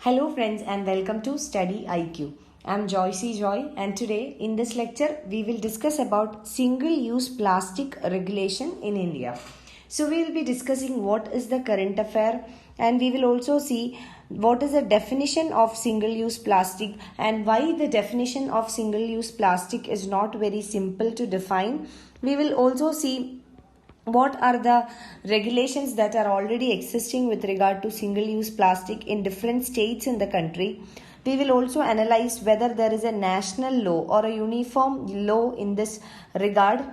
Hello friends and welcome to StudyIQ. I'm Joycey Joy and today in this lecture we will discuss about single-use plastic regulation in India. So we will be discussing what is the current affair and we will also see what is the definition of single-use plastic and why the definition of single-use plastic is not very simple to define. We will also see what are the regulations that are already existing with regard to single-use plastic in different states in the country. We will also analyze whether there is a national law or a uniform law in this regard.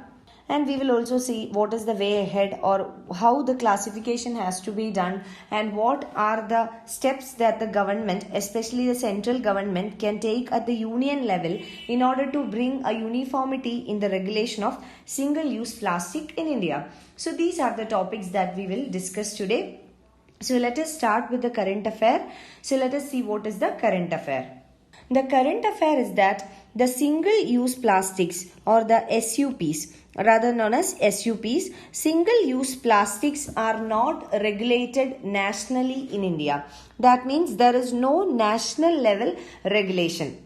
And we will also see what is the way ahead or how the classification has to be done and what are the steps that the government, especially the central government, can take at the union level in order to bring a uniformity in the regulation of single-use plastic in India. So these are the topics that we will discuss today. So let us start with the current affair. So let us see what is the current affair. The current affair is that the single-use plastics or the SUPs, rather known as SUPs, single-use plastics are not regulated nationally in India. That means there is no national level regulation.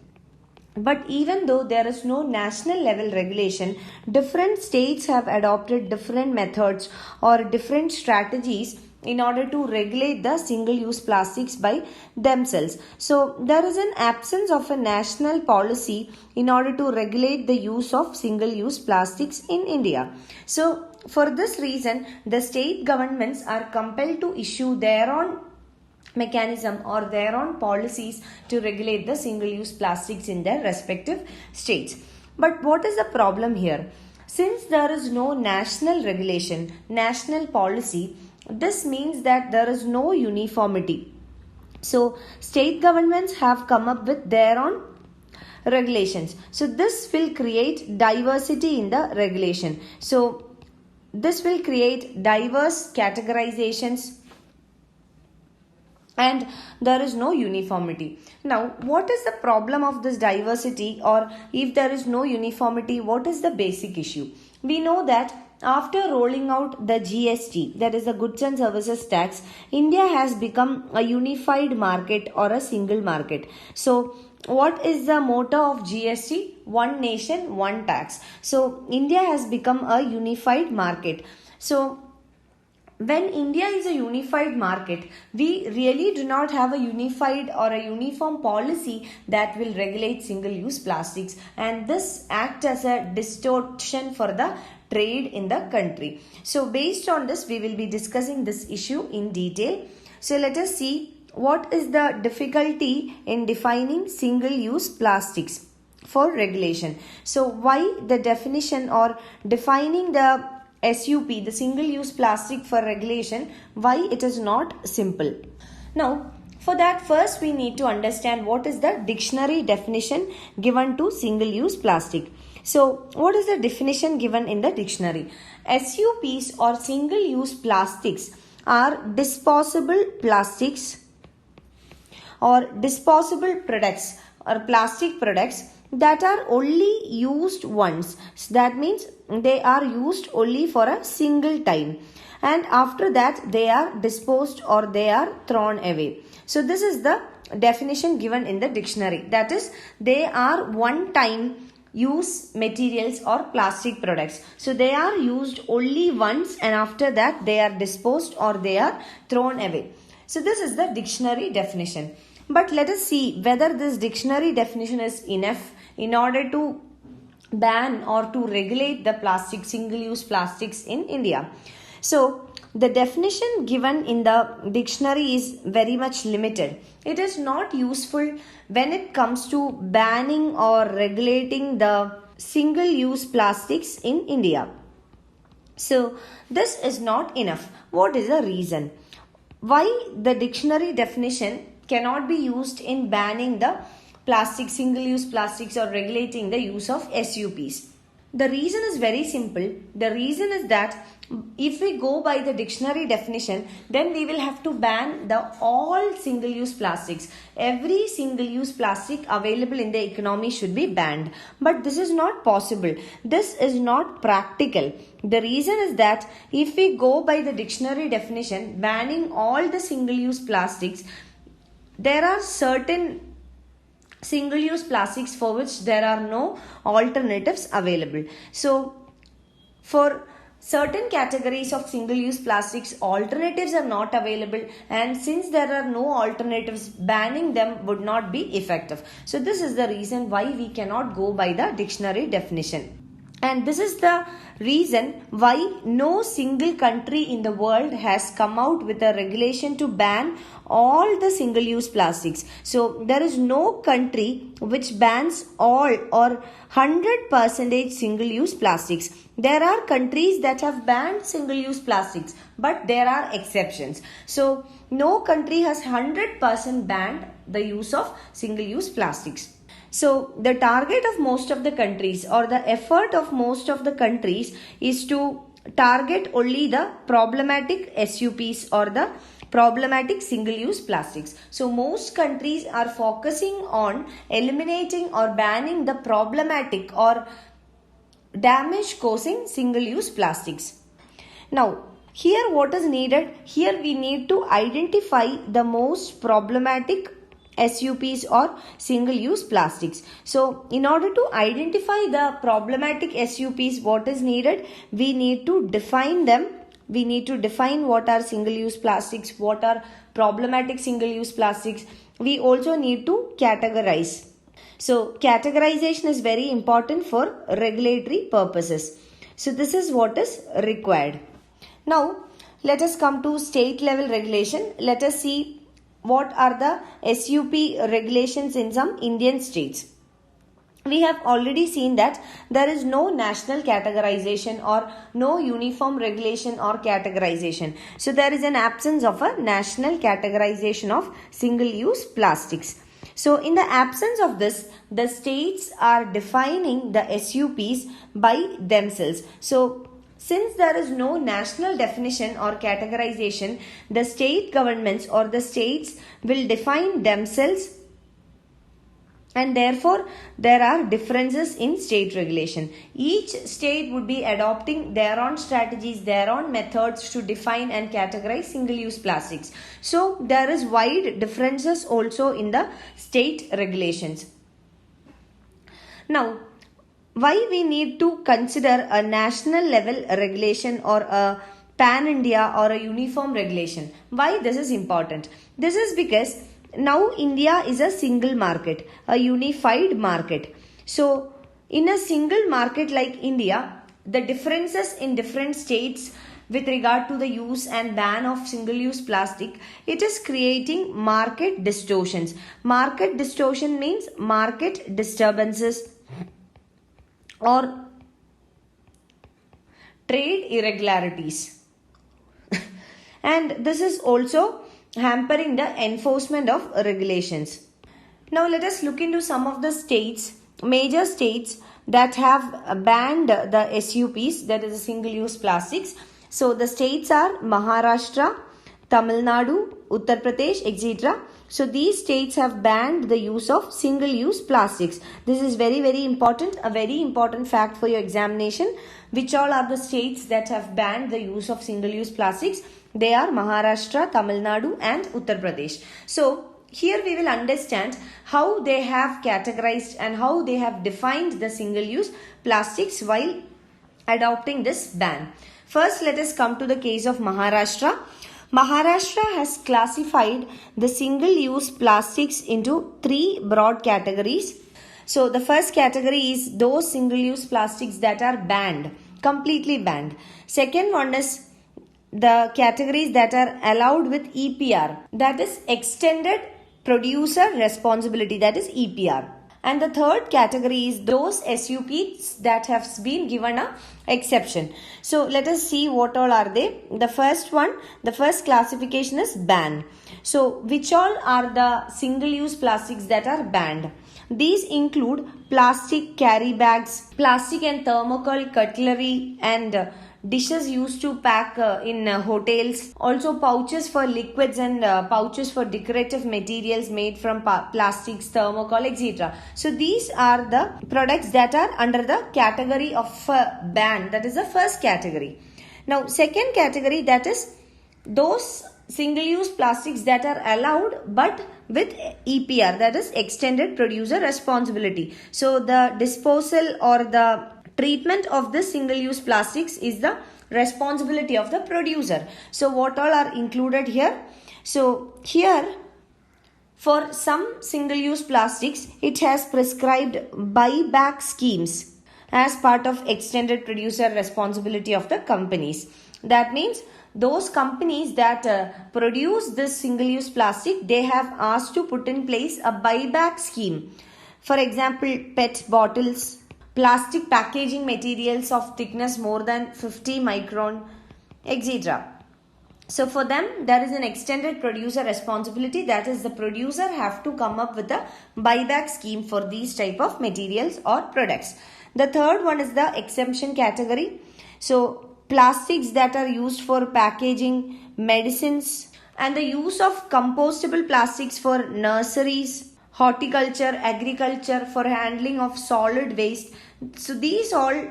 But even though there is no national level regulation, different states have adopted different methods or different strategies in order to regulate the single-use plastics by themselves. So there is an absence of a national policy in order to regulate the use of single-use plastics in India. So for this reason, the state governments are compelled to issue their own mechanism or their own policies to regulate the single-use plastics in their respective states. But what is the problem here? Since there is no national regulation, national policy, this means that there is no uniformity. So state governments have come up with their own regulations. So this will create diversity in the regulation. So this will create diverse categorizations and there is no uniformity. Now, what is the problem of this diversity, or if there is no uniformity, what is the basic issue? We know that after rolling out the GST, that is the Goods and Services Tax, India has become a unified market or a single market. So what is the motto of GST? One nation, one tax. So India has become a unified market. So when India is a unified market, we really do not have a unified or a uniform policy that will regulate single-use plastics, and this acts as a distortion for the trade in the country. So based on this, we will be discussing this issue in detail. So let us see what is the difficulty in defining single-use plastics for regulation. So why the definition or defining the SUP, the single-use plastic for regulation, why it is not simple. Now, for that first we need to understand what is the dictionary definition given to single-use plastic. So, what is the definition given in the dictionary? SUPs or single-use plastics are disposable plastics or disposable products or plastic products that are only used once. So that means they are used only for a single time, and after that they are disposed or they are thrown away. So this is the definition given in the dictionary. That is, they are one time use materials or plastic products. So they are used only once and after that they are disposed or they are thrown away. So this is the dictionary definition. But let us see whether this dictionary definition is enough in order to ban or to regulate the plastic, single-use plastics in India. So the definition given in the dictionary is very much limited. It is not useful when it comes to banning or regulating the single-use plastics in India. So this is not enough. What is the reason? Why the dictionary definition cannot be used in banning the plastic, single-use plastics or regulating the use of SUPs? The reason is very simple. The reason is that if we go by the dictionary definition, then we will have to ban the all single-use plastics. Every single-use plastic available in the economy should be banned. But this is not possible. This is not practical. The reason is that if we go by the dictionary definition, banning all the single-use plastics, there are certain single-use plastics for which there are no alternatives available. So for certain categories of single-use plastics, alternatives are not available, and since there are no alternatives, banning them would not be effective. So this is the reason why we cannot go by the dictionary definition. And this is the reason why no single country in the world has come out with a regulation to ban all the single-use plastics. So there is no country which bans all or 100% single-use plastics. There are countries that have banned single-use plastics, but there are exceptions. So no country has 100% banned the use of single-use plastics. So the target of most of the countries, or the effort of most of the countries, is to target only the problematic SUPs or the problematic single-use plastics. So most countries are focusing on eliminating or banning the problematic or damage causing single-use plastics. Now here what is needed? Here we need to identify the most problematic SUPs or single-use plastics. So in order to identify the problematic SUPs, what is needed? We need to define them. We need to define what are single-use plastics, what are problematic single-use plastics. We also need to categorize. So categorization is very important for regulatory purposes. So this is what is required. Now let us come to state level regulation. Let us see what are the SUP regulations in some Indian states. We have already seen that there is no national categorization or no uniform regulation or categorization. So there is an absence of a national categorization of single-use plastics. So in the absence of this, the states are defining the SUPs by themselves. So since there is no national definition or categorization, the state governments or the states will define themselves, and therefore there are differences in state regulation. Each state would be adopting their own strategies, their own methods to define and categorize single-use plastics. So there is wide differences also in the state regulations. Now, why we need to consider a national level regulation or a pan-India or a uniform regulation? Why this is important? This is because now India is a single market, a unified market. So in a single market like India, the differences in different states with regard to the use and ban of single-use plastic, it is creating market distortions. Market distortion means market disturbances or trade irregularities. And this is also hampering the enforcement of regulations. Now let us look into some of the states, major states that have banned the SUPs, that is single-use plastics. So the states are Maharashtra, Tamil Nadu, Uttar Pradesh, etc. So these states have banned the use of single-use plastics. This is very important, a very important fact for your examination. Which all are the states that have banned the use of single-use plastics? They are Maharashtra, Tamil Nadu and Uttar Pradesh. So here we will understand how they have categorized and how they have defined the single-use plastics while adopting this ban. First, let us come to the case of Maharashtra. Maharashtra has classified the single-use plastics into three broad categories. So the first category is those single-use plastics that are banned, completely banned. Second one is the categories that are allowed with EPR, that is extended producer responsibility, that is EPR. And the third category is those SUPs that have been given a exception. So let us see what all are they. The first one, the first classification is ban. So which all are the single-use plastics that are banned? These include plastic carry bags, plastic and thermocol cutlery and dishes used to pack in hotels, also pouches for liquids and pouches for decorative materials made from plastics, thermocol, etc. So these are the products that are under the category of ban. That is the first category. Now second category, that is those single-use plastics that are allowed but with EPR, that is extended producer responsibility. So the disposal or the treatment of this single-use plastics is the responsibility of the producer. So what all are included here? So here, for some single-use plastics, it has prescribed buyback schemes as part of extended producer responsibility of the companies. That means those companies that produce this single-use plastic, they have asked to put in place a buyback scheme. For example, PET bottles, plastic packaging materials of thickness more than 50 micron, etc. So for them, there is an extended producer responsibility, that is the producer have to come up with a buyback scheme for these type of materials or products. The third one is the exemption category. So plastics that are used for packaging, medicines, and the use of compostable plastics for nurseries, horticulture, agriculture, for handling of solid waste. So these all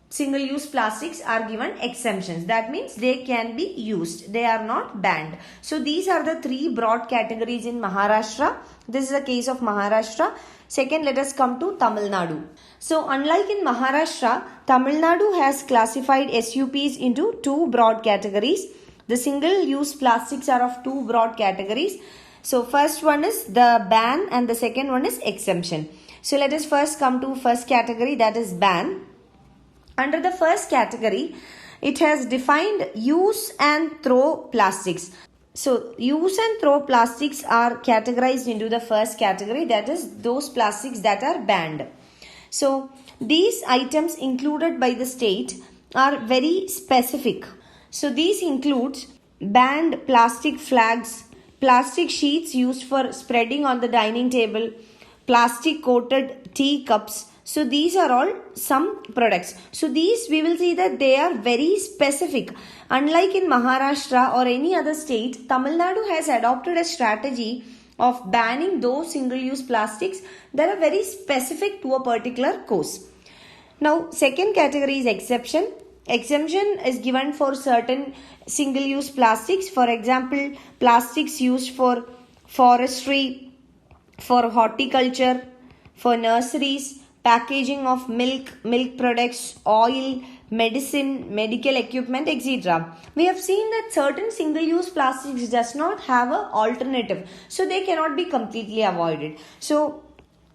single-use plastics are given exemptions. That means they can be used. They are not banned. So these are the three broad categories in Maharashtra. This is a case of Maharashtra. Second, let us come to Tamil Nadu. So unlike in Maharashtra, Tamil Nadu has classified SUPs into two broad categories. The single-use plastics are of two broad categories. So first one is the ban and the second one is exemption. So let us first come to first category, that is ban. Under the first category, it has defined use and throw plastics. So use and throw plastics are categorized into the first category, that is those plastics that are banned. So these items included by the state are very specific. So these include banned plastic flags, plastic sheets used for spreading on the dining table, plastic coated tea cups. So these are all some products. So these we will see that they are very specific. Unlike in Maharashtra or any other state, Tamil Nadu has adopted a strategy of banning those single-use plastics that are very specific to a particular course. Now, second category is exception. Exemption is given for certain single-use plastics. For example, plastics used for forestry, for horticulture, for nurseries, packaging of milk products, oil, medicine, medical equipment, etc. We have seen that certain single-use plastics does not have an alternative. So they cannot be completely avoided. So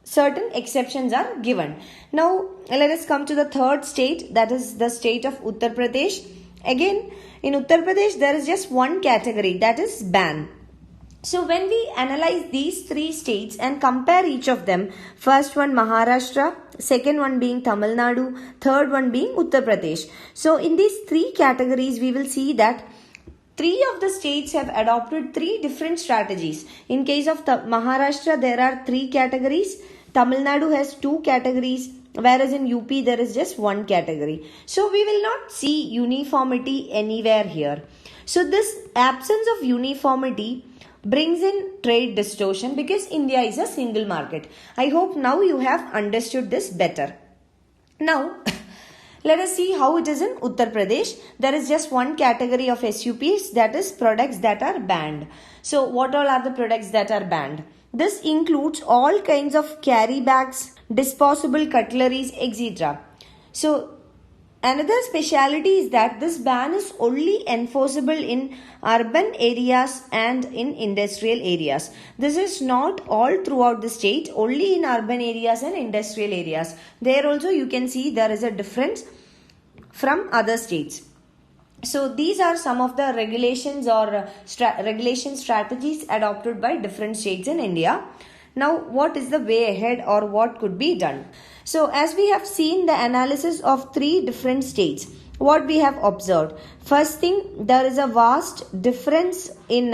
certain exceptions are given. Now let us come to the third state, that is the state of Uttar Pradesh. Again, in Uttar Pradesh there is just one category, that is ban. So when we analyze these three states and compare each of them, first one Maharashtra, second one being Tamil Nadu, third one being Uttar Pradesh. So in these three categories, we will see that three of the states have adopted three different strategies. In case of Maharashtra, there are three categories. Tamil Nadu has two categories, whereas in UP there is just one category. So we will not see uniformity anywhere here. So this absence of uniformity brings in trade distortion because India is a single market. I hope now you have understood this better. Now, let us see how it is in Uttar Pradesh. There is just one category of SUPs, that is products that are banned. So, what all are the products that are banned? This includes all kinds of carry bags, disposable cutleries, etc. So, another speciality is that this ban is only enforceable in urban areas and in industrial areas. This is not all throughout the state, only in urban areas and industrial areas. There also you can see there is a difference from other states. So these are some of the regulations or regulation strategies adopted by different states in India. Now, what is the way ahead or what could be done? So, as we have seen the analysis of three different states, what we have observed. First thing, there is a vast difference in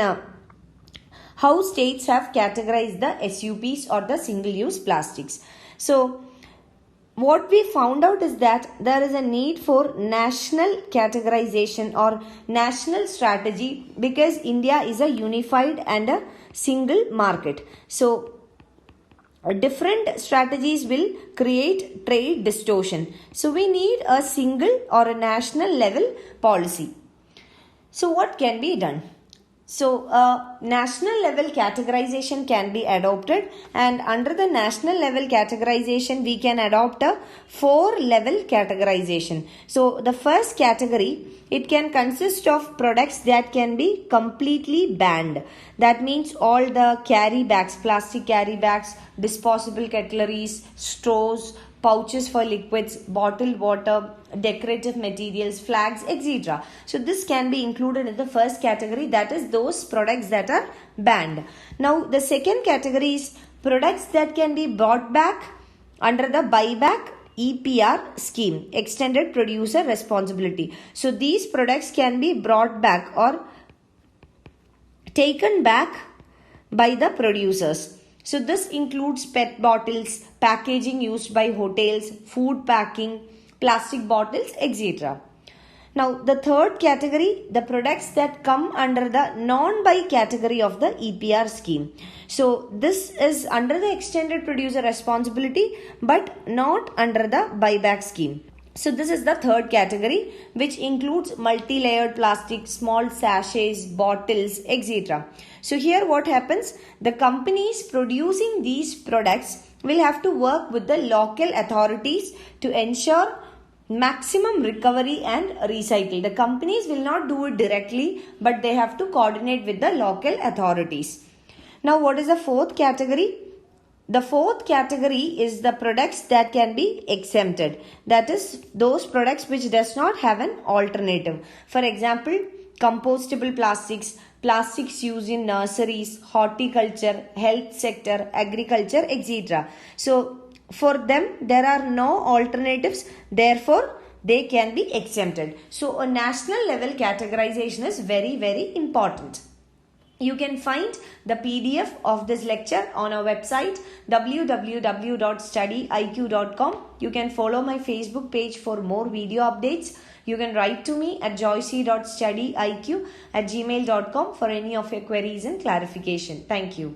how states have categorized the SUPs or the single-use plastics. So, what we found out is that there is a need for national categorization or national strategy because India is a unified and a single market. So, different strategies will create trade distortion. So we need a single or a national level policy. So what can be done? So, national level categorization can be adopted, and under the national level categorization, we can adopt a 4-level categorization. So, the first category, it can consist of products that can be completely banned. That means all the carry bags, plastic carry bags, disposable cutleries, straws, pouches for liquids, bottled water, decorative materials, flags, etc. So this can be included in the first category, that is those products that are banned. Now the second category is products that can be brought back under the buyback EPR scheme, extended producer responsibility. So these products can be brought back or taken back by the producers. So this includes PET bottles, packaging used by hotels, food packing, plastic bottles, etc. Now the third category, the products that come under the non-buy category of the EPR scheme. So this is under the extended producer responsibility but not under the buyback scheme. So this is the third category, which includes multi-layered plastic, small sachets, bottles, etc. So here what happens, the companies producing these products will have to work with the local authorities to ensure maximum recovery and recycle. The companies will not do it directly, but they have to coordinate with the local authorities. Now what is the fourth category? The fourth category is the products that can be exempted. That is those products which does not have an alternative. For example, compostable plastics, plastics used in nurseries, horticulture, health sector, agriculture, etc. So for them there are no alternatives, therefore they can be exempted. So a national level categorization is very, very important. You can find the PDF of this lecture on our website www.studyiq.com. You can follow my Facebook page for more video updates. You can write to me at joyce.studyiq@gmail.com for any of your queries and clarification. Thank you.